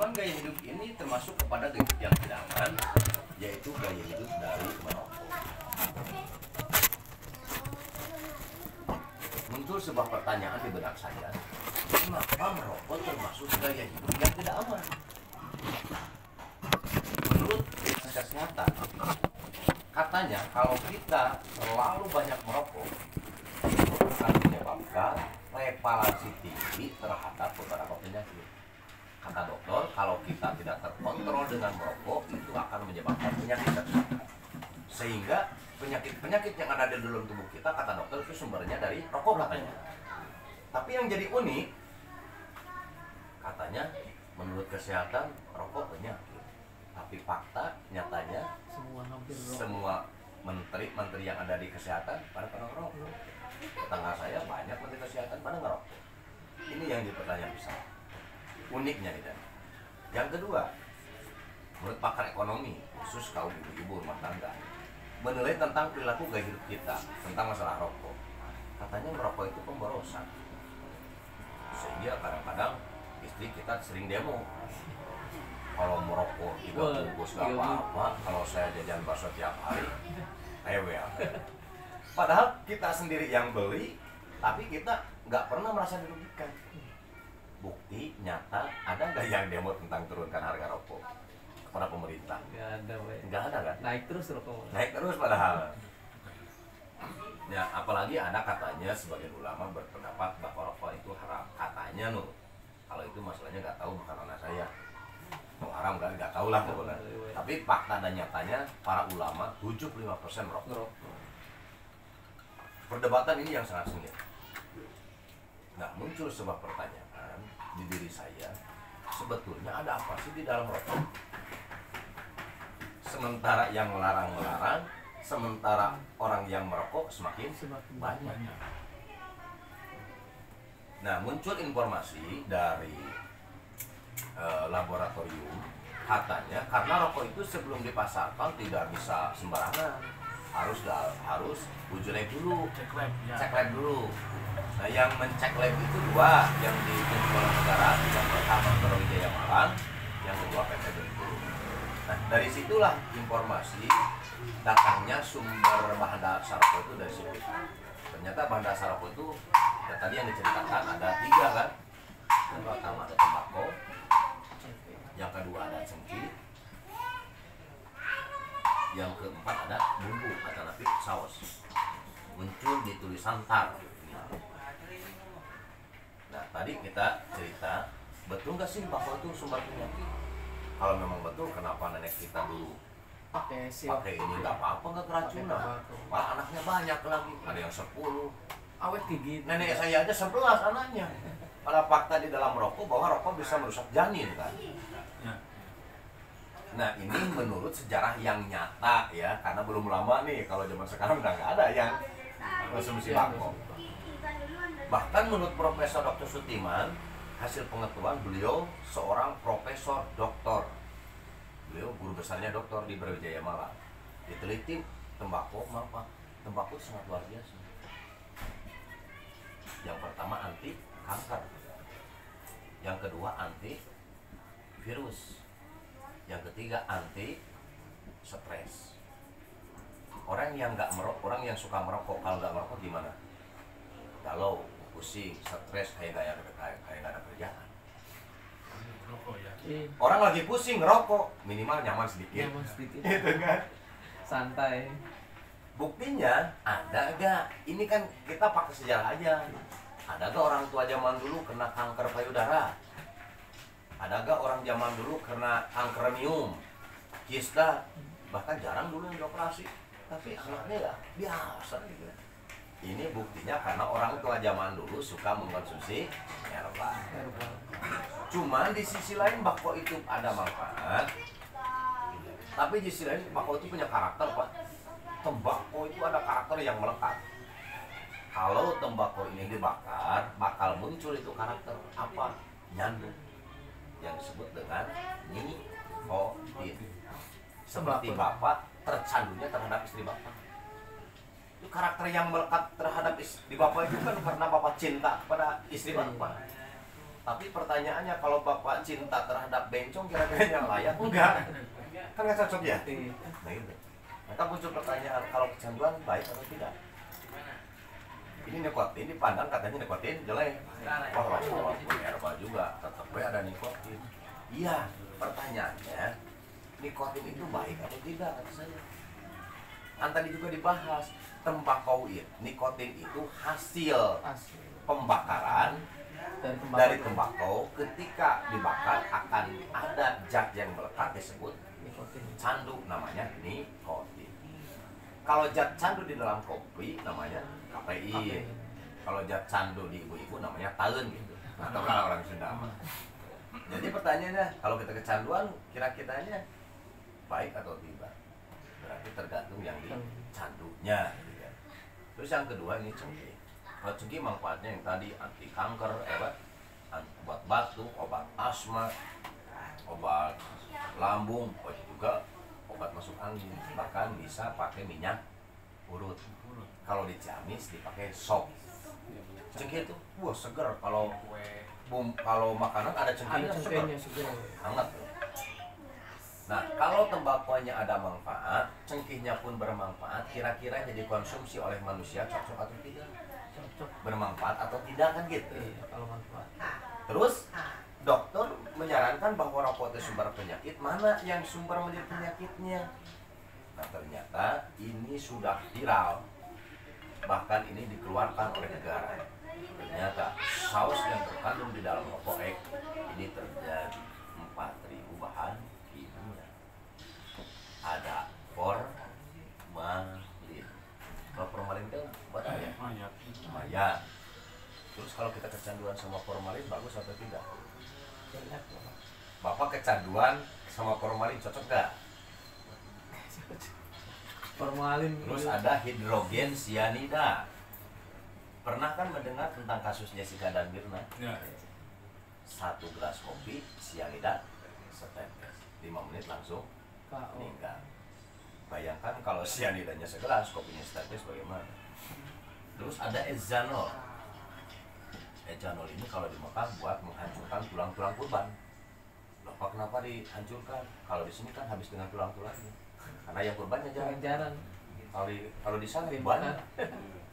Cuman gaya hidup ini termasuk kepada gaya hidup yang tidak aman, yaitu gaya hidup dari merokok. Muncul sebuah pertanyaan di benak saya, kenapa merokok termasuk gaya hidup yang tidak aman? Menurut kesehatan, katanya kalau kita terlalu banyak merokok itu akan menyebabkan prevalensi tinggi terhadap beberapa penyakit. Kata dokter, kalau kita tidak terkontrol dengan merokok itu akan menyebabkan penyakit. Sehingga penyakit-penyakit yang ada di dalam tubuh kita, kata dokter, itu sumbernya dari rokok katanya. Tapi yang jadi unik, katanya menurut kesehatan rokok penyakit. Tapi fakta nyatanya semua menteri yang ada di kesehatan pada ngerokok. Tetangga saya banyak menteri kesehatan pada ngerokok. Ini yang jadi pertanyaan besar. Uniknya itu. Yang kedua, menurut pakar ekonomi khusus kaum ibu-ibu rumah tangga menilai tentang perilaku gaya hidup kita tentang masalah rokok. Katanya merokok itu pemborosan. Sehingga kadang-kadang istri kita sering demo. Kalau merokok 3 bungkus gak apa-apa, kalau saya jajan bakso tiap hari, rewel. Padahal kita sendiri yang beli, tapi kita nggak pernah merasa dirugikan. Bukti nyata, ada nggak yang demo tentang turunkan harga rokok kepada pemerintah? Nggak ada kan? Naik terus rokok. Naik terus padahal. Ya, apalagi ada katanya sebagian ulama berpendapat bahwa rokok itu haram. Katanya loh. Kalau itu masalahnya nggak tahu, bukan anak saya. Mau haram nggak tahu lah pokoknya. Tapi fakta dan nyatanya para ulama 75% merokok. Perdebatan ini yang sangat sengit. Nah, muncul sebuah pertanyaan di diri saya, sebetulnya ada apa sih di dalam rokok? Sementara yang melarang-melarang, sementara orang yang merokok semakin banyak. Nah, muncul informasi dari laboratorium, katanya karena rokok itu sebelum dipasarkan tidak bisa sembarangan, harus uji lab dulu, cek lab dulu. Nah, yang mencek lab itu dua, yang ditunjuk oleh negara, yang pertama Brawijaya Malang, yang kedua PT Bengkulu. Nah, dari situlah informasi datangnya sumber bahan dasar rokok itu dari situ. Ternyata bahan dasar rokok itu, ya tadi yang diceritakan ada 3 kan. Yang pertama ada tembakau, yang kedua ada cengkeh, yang keempat ada bumbu atau nanti saus. Muncul di tulisan tar. Nah, tadi kita cerita, betul nggak sih bakau itu sumber penyakit? Kalau memang betul, kenapa nenek kita dulu pakai ini nggak apa-apa, nggak keracunan? Malah anaknya banyak lagi, ada yang 10. Awet gigit. Nenek saya aja 11 anaknya. Pada fakta di dalam rokok bahwa rokok bisa merusak janin kan. Nah, ini menurut sejarah yang nyata ya, karena belum lama nih, kalau zaman sekarang udah nggak ada yang konsumsi bakau. Bahkan menurut Profesor Dr. Sutiman, hasil pengetahuan beliau seorang profesor doktor. Beliau guru besarnya doktor di Brawijaya Malang. Diteliti tembakau, tembakau sangat luar biasa. Yang pertama anti kanker, yang kedua anti virus, yang ketiga anti stres. Orang yang nggak merokok, orang yang suka merokok, kalau nggak merokok gimana? Galau, pusing, stres, kayak nggak ada kerjaan. Orang lagi pusing ngerokok, minimal nyaman sedikit. Gitu kan? Santai. Buktinya ada gak? Ini kan kita pakai sejarah aja. Ada gak orang tua zaman dulu kena kanker payudara? Ada gak orang zaman dulu kena kanker miom, kista? Bahkan jarang dulu yang dioperasi. Tapi anaknya ya biasa gitu. Ini buktinya karena orang tua zaman dulu suka mengkonsumsi herbal. Cuman di sisi lain bakau itu ada manfaat. Tapi di sisi lain bakau itu punya karakter, Pak. Tembakau itu ada karakter yang melekat. Kalau tembakau ini dibakar, bakal muncul itu karakter apa? Nyandu. Yang disebut dengan nikotin. Seperti Bapak tercandunya terhadap istri Bapak. Itu karakter yang melekat terhadap istri Bapak itu kan karena Bapak cinta kepada istri Bapak. Tapi pertanyaannya kalau bapak cinta terhadap bencong kira-kira yang layak enggak? Kan nggak cocok ya? Nah itu. Maka muncul pertanyaan kalau kecanduan baik atau tidak? Ini nikotin dipandang katanya nikotin jelek. Wah walaupun herbal juga tetap ada nikotin. Iya, pertanyaannya nikotin itu baik atau tidak kata saya. Kan tadi juga dibahas tembakau itu, nikotin itu hasil pembakaran dari tembakau. Ketika dibakar akan ada zat yang melekat disebut candu, namanya nikotin. Kalau zat candu di dalam kopi namanya kafein. Kalau zat candu di ibu-ibu namanya taun gitu. Atau kalau orang Sunda mah. Jadi pertanyaannya, kalau kita kecanduan kira-kiranya baik atau tidak? Berarti tergantung yang dicandunya gitu ya. Terus yang kedua ini cengkeh. Kalau cengkeh manfaatnya yang tadi anti kanker, obat batuk, obat asma, obat lambung, juga obat masuk angin, bahkan bisa pakai minyak urut. Kalau di Ciamis dipakai sop. Cengkeh itu wah seger, kalau makanan ada cengkehnya seger, hangat tuh. Nah kalau tembakunya ada manfaat, cengkehnya pun bermanfaat, kira-kira jadi konsumsi oleh manusia cocok atau tidak? Bermanfaat atau tidak kan gitu? Kalau manfaat. Terus dokter menyarankan bahwa rokok itu sumber penyakit, mana yang sumber menjadi penyakitnya? Nah ternyata ini sudah viral, bahkan ini dikeluarkan oleh negara. Ternyata saus yang terkandung di dalam rokok ini terjadi 4.000 bahan kimia. Ada formalin. Kalau formalin itu buat apa ya? Mayat. Terus kalau kita kecanduan sama formalin bagus atau tidak? Bapak kecanduan sama formalin cocok gak? Formalin. Terus ada hidrogen sianida. Pernah kan mendengar tentang kasus Jessica dan Mirna? Ya. 1 gelas kopi sianida setetes, 5 menit langsung meninggal. Bayangkan kalau sianidanya segelas, kopinya setetes bagaimana? Terus ada ethanol. Ethanol ini kalau dimakan buat menghancurkan tulang-tulang kurban. Loh, kenapa dihancurkan? Kalau di sini kan habis dengan tulang-tulangnya. Karena yang kurbannya jarang. Kalau di sana banyak.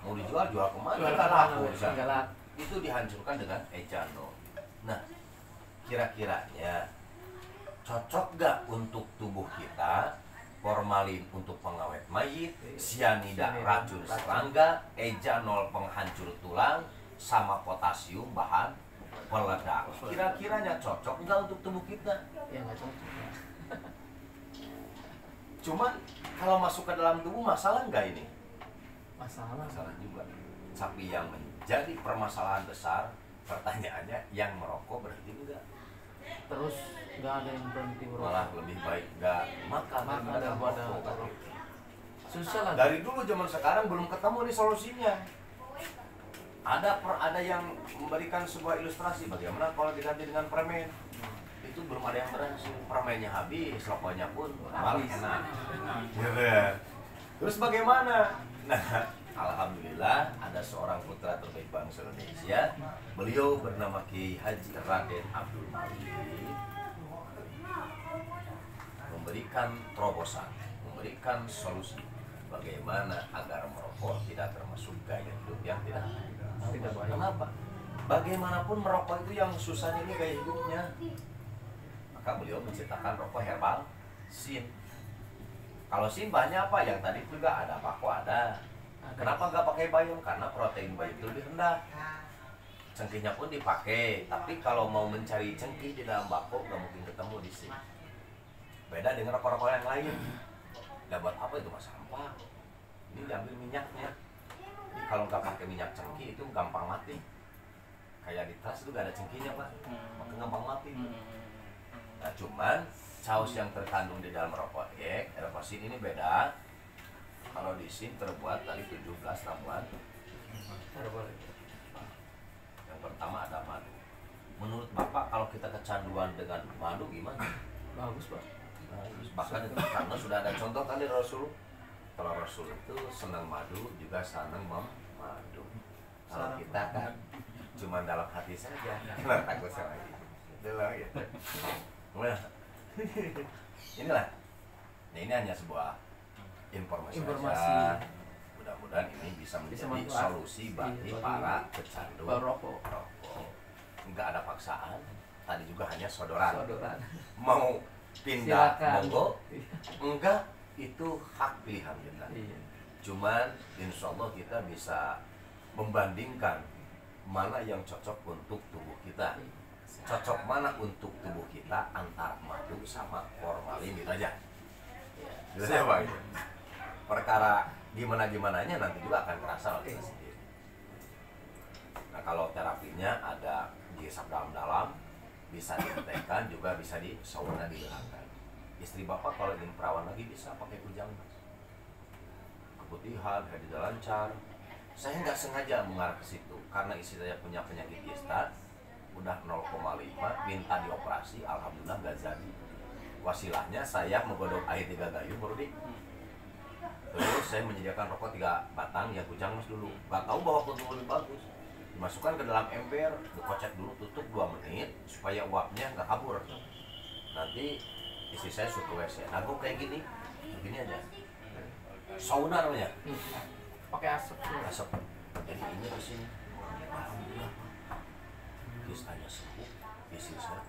Mau dijual kemana? Nggak laku. Itu dihancurkan dengan ethanol. Nah, kira-kiranya cocok gak untuk tubuh kita? Formalin untuk pengawet mayit, sianida racun serangga, ethanol penghancur tulang, sama potasium bahan peledak. Kira-kiranya cocok nggak untuk tubuh kita? Ya nggak cocok. Cuman kalau masuk ke dalam tubuh masalah nggak ini? Masalah juga. Tapi yang menjadi permasalahan besar, pertanyaannya yang merokok berhenti enggak? Terus nggak ada yang berhenti merokok. Malah lebih baik nggak makan daripada merokok. Susah lah. Dari dulu zaman sekarang belum ketemu nih solusinya. Ada yang memberikan sebuah ilustrasi bagaimana kalau diganti dengan permen. Itu belum ada yang berhasil. Permennya habis, rokoknya pun malah enak. Terus bagaimana? Nah, alhamdulillah ada seorang putra terbaik bangsa Indonesia. Beliau bernama Kiai Haji Raden Abdul Malik, memberikan terobosan, memberikan solusi bagaimana agar merokok tidak termasuk gaya hidup yang tidak baik. Kenapa? Bagaimanapun merokok itu yang susah ini gaya hidupnya. Maka beliau menciptakan rokok herbal sin. Kalau sin bahannya apa? Yang tadi juga ada bako ada. Kenapa nggak pakai bayam? Karena protein bayam itu lebih rendah. Cengkehnya pun dipakai, tapi kalau mau mencari cengkeh di dalam bako nggak mungkin ketemu di sin. Beda dengan rokok-rokok yang lain. Nah, buat apa itu mas? Sampah. Ini diambil minyaknya. Jadi kalau nggak pakai minyak cengkeh itu gampang mati. Kayak di tas itu nggak ada cengkehnya pak, maka gampang mati. Nah cuman saus yang terkandung di dalam rokok rokok sin ini beda. Kalau di sin terbuat dari 17 ramuan. Yang pertama ada madu. Menurut bapak kalau kita kecanduan dengan madu gimana? Bagus pak. Bagus. Bahkan itu karena sudah ada contoh kan dari Rasul. Kalau Rasul itu senang madu juga senang madu. Kalau kita kan cuma dalam hati saja. Kenapa takut sama itu? Itulah gitu. Nah, inilah. Nah, ini hanya sebuah informasi. Saja. Mudah-mudahan ini bisa menjadi solusi bagi para pecandu rokok. Enggak ada paksaan. Tadi juga hanya sodoran. Mau pindah monggo, enggak, itu hak pilihan kita. Cuman insya Allah kita bisa membandingkan mana yang cocok untuk tubuh kita. Cocok mana untuk tubuh kita antara madu sama formalin gitu aja. Gitu ya Pak. Perkara gimana-gimananya nanti juga akan terasa oleh kita sendiri. Nah kalau terapinya ada dihisap dalam-dalam, bisa ditekan juga bisa di sauna dihilangkan. Istri bapak kalau ingin perawan lagi bisa pakai kujang mas. Keputihan, tidak lancar. Saya nggak sengaja mengarah ke situ karena istri saya punya penyakit kista, udah 0,5, minta dioperasi, alhamdulillah nggak jadi. Wasilahnya saya menggodok air 3 gayung baru di. Terus saya menyediakan rokok 3 batang ya kujang mas dulu. Nggak tahu bahwa kujang lebih bagus. Dimasukkan ke dalam ember, dikocek dulu, tutup 2 menit supaya uapnya nggak kabur. Nanti istri saya suka WC. Nah gue kayak gini aja. Sauna namanya. Pakai asap. Asap. Jadi ini di sini. Alhamdulillah. Kistanya sembuh, istri saya